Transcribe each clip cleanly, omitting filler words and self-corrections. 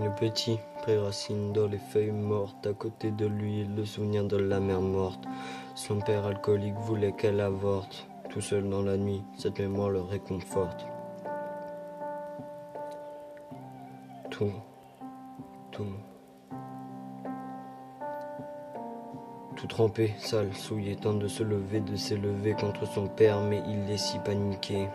Le petit préracine dans les feuilles mortes. À côté de lui, le souvenir de la mère morte. Son père alcoolique voulait qu'elle avorte. Tout seul dans la nuit, cette mémoire le réconforte. Tout. Tout trempé, sale, souillé, tente de se lever, de s'élever contre son père, mais il est si paniqué.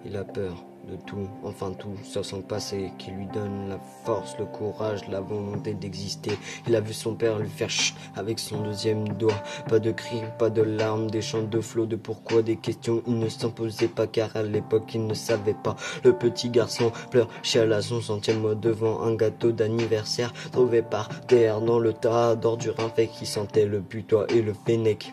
Il a peur de tout, enfin tout, sur son passé, qui lui donne la force, le courage, la volonté d'exister. Il a vu son père lui faire chut avec son deuxième doigt. Pas de cris, pas de larmes, des chants de flots, de pourquoi, des questions. Il ne s'en posait pas car à l'époque il ne savait pas. Le petit garçon pleure, chiale à son centième mois devant un gâteau d'anniversaire trouvé par terre dans le tas d'ordures infectes qui sentait le putois et le fennec.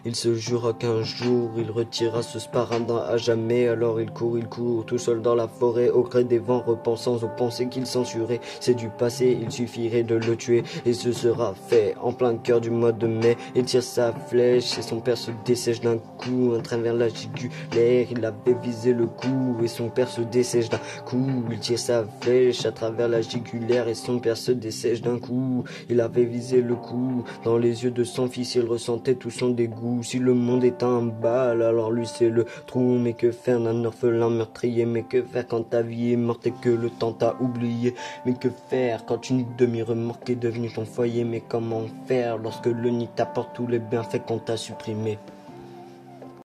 Il se jura qu'un jour il retirera ce sparadrap à jamais. Alors il court, tout seul dans la forêt, au gré des vents, repensant aux pensées qu'il censurait. C'est du passé, il suffirait de le tuer, et ce sera fait. En plein cœur du mois de mai, il tire sa flèche, et son père se dessèche d'un coup. Un train vers la jugulaire, il avait visé le cou, et son père se dessèche d'un coup. Il tire sa flèche à travers la jugulaire, et son père se dessèche d'un coup. Il avait visé le cou, dans les yeux de son fils, il ressentait tout son dégoût. Si le monde est un bal, alors lui c'est le trou. Mais que faire d'un orphelin meurtrier? Mais que faire quand ta vie est morte et que le temps t'a oublié? Mais que faire quand une demi-remorque est devenue ton foyer? Mais comment faire lorsque le nid t'apporte tous les bienfaits qu'on t'a supprimés?